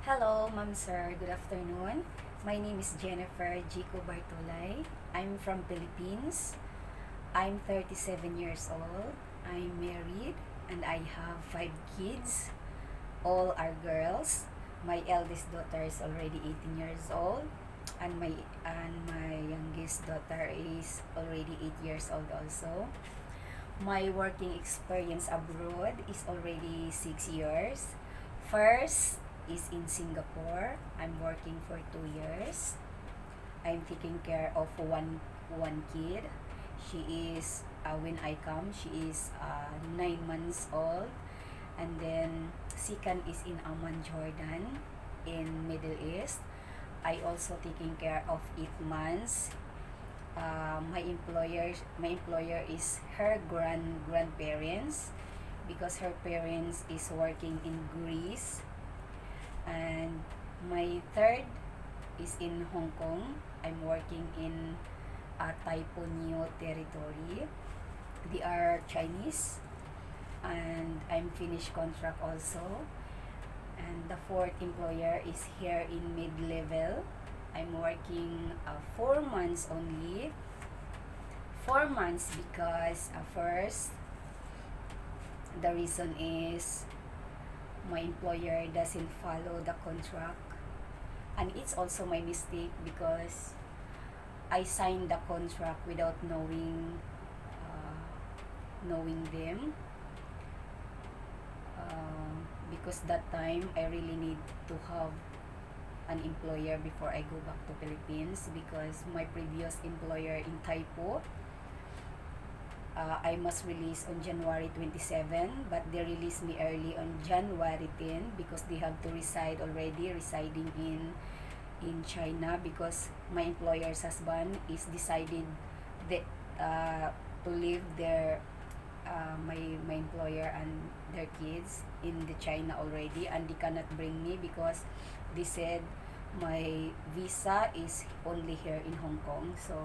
Hello, Ma'am Sir. Good afternoon. My name is Jennifer Jico Bartolay. I'm from Philippines. I'm 37 years old. I'm married and I have 5 kids. All are girls. My eldest daughter is already 18 years old and my youngest daughter is already 8 years old also. My working experience abroad is already 6 years. First is in Singapore. I'm working for 2 years. I'm taking care of one kid. She is when I come, she is 9 months old. And then second is in Amman, Jordan, in Middle East. I also taking care of 8 months. My employer is her grandparents because her parents is working in Greece. And my third is in Hong Kong. I'm working in Taiponio territory. They are Chinese and I'm finished contract also. And the fourth employer is here in mid-level. I'm working 4 months only. 4 months because first, the reason is my employer doesn't follow the contract. And it's also my mistake because I signed the contract without knowing them. Because that time I really need to have an employer before I go back to Philippines because my previous employer in Taipo, I must release on January 27, but they released me early on January 10 because they have to residing in China because my employer's husband is decided that to leave my employer and their kids in the China already, and they cannot bring me because they said my visa is only here in Hong Kong. So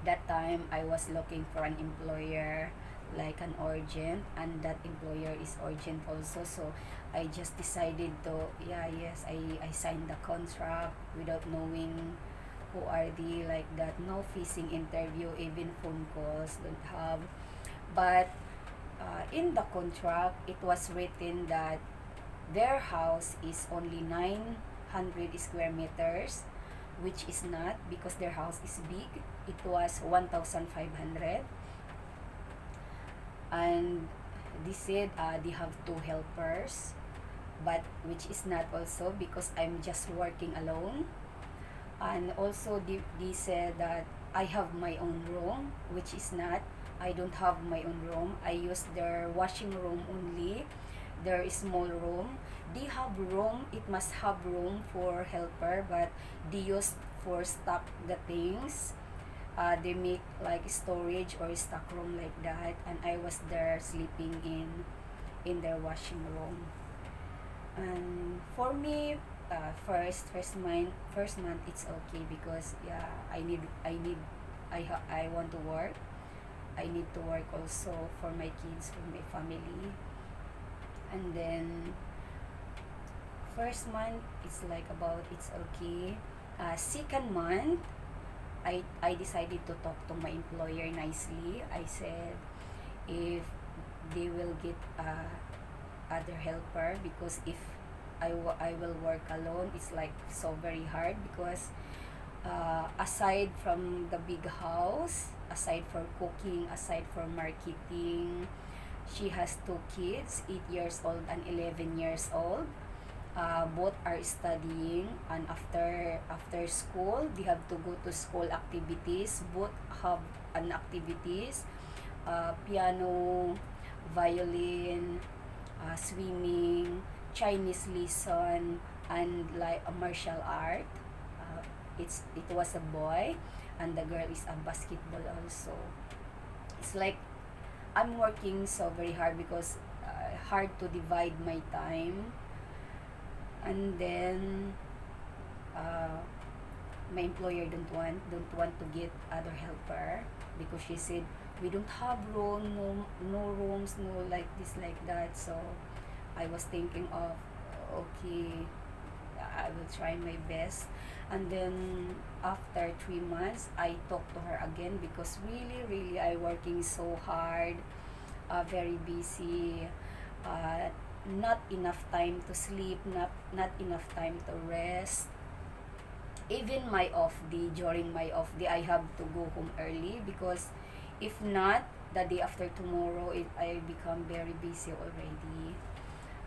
that time I was looking for an employer like an urgent, and that employer is urgent also. So I just decided to, I signed the contract without knowing who are they, like that. No phishing interview, even phone calls don't have. But in the contract it was written that their house is only 900 square meters, which is not, because their house is big. It was 1,500. And they said they have 2 helpers, but which is not also because I'm just working alone. And also they said that I have my own room, which is not. I don't have my own room. I use their washing room only, their small room. They have room, it must have room for helper, but they use for stock the things. They make like storage or stock room like that, and I was there sleeping in their washing room. And for me, first month it's okay because I want to work. I need to work also for my kids, for my family. And then first month it's like about it's okay. Second month, I decided to talk to my employer nicely. I said if they will get other helper, because if I will work alone, it's like so very hard because aside from the big house, aside for cooking, aside for marketing, she has 2 kids, 8 years old and 11 years old. Both are studying, and after school they have to go to school activities. Both have an activities, piano, violin, swimming, Chinese lesson, and like a martial art. It was a boy, and the girl is a basketball also. It's like I'm working so very hard because hard to divide my time. And then uh, my employer don't want to get other helper because she said we don't have room, no rooms, no like this like that. So I was thinking of, okay, I will try my best. And then after 3 months, I talked to her again because really I working so hard, very busy, uh, not enough time to sleep, not enough time to rest. Even my off day, during my off day, I have to go home early because if not, the day after tomorrow, I become very busy already.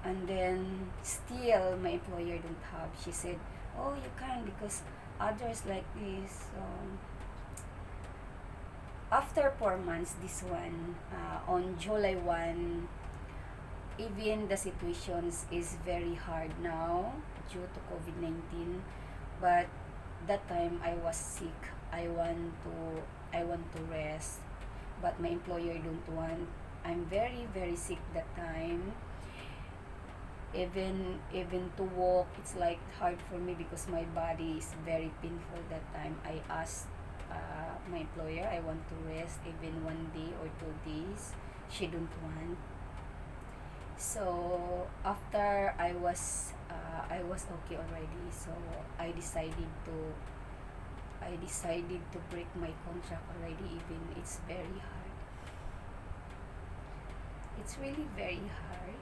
And then still my employer don't have. She said, oh, you can because others like this. So after 4 months, this one, on July 1, even the situations is very hard now due to COVID-19. But that time I was sick. I want to rest, but my employer don't want. I'm very sick that time. Even to walk, it's like hard for me because my body is very painful that time. I asked my employer, I want to rest even 1 day or 2 days. She don't want. So after I was okay already. So I decided to break my contract already. Even it's very hard. It's really very hard.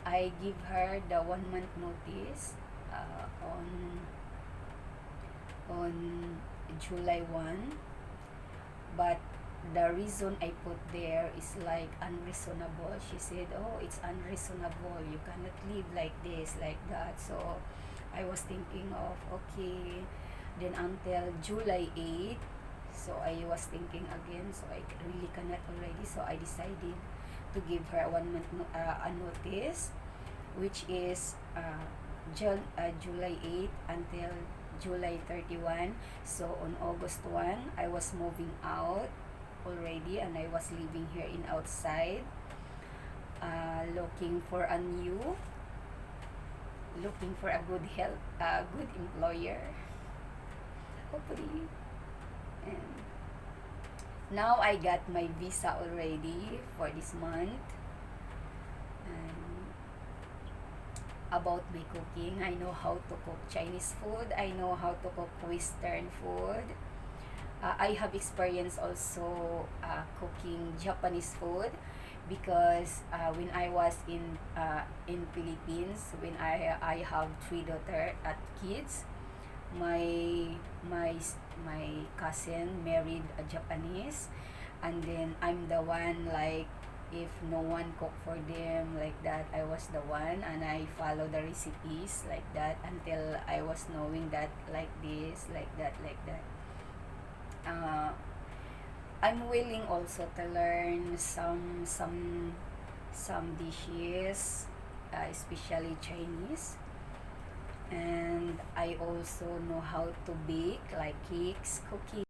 I give her the 1 month notice on July 1, but the reason I put there is like unreasonable. She said, oh, it's unreasonable, you cannot live like this, like that. So I was thinking of, okay, then until July 8, so I was thinking again, so I really cannot already. So I decided to give her a 1 month a notice, which is July 8 until July 31. So on August 1, I was moving out already, and I was living here in outside, looking for a good employer, hopefully. And now I got my visa already for this month. And about my cooking, I know how to cook Chinese food, I know how to cook Western food. I have experience also cooking Japanese food because when I was in Philippines, when I have three daughter at kids, my my cousin married a Japanese, and then I'm the one, like, if no one cook for them like that, I was the one, and I follow the recipes like that until I was knowing that like this, like that, like that. I'm willing also to learn some dishes, especially Chinese. And I also know how to bake like cakes, cookies.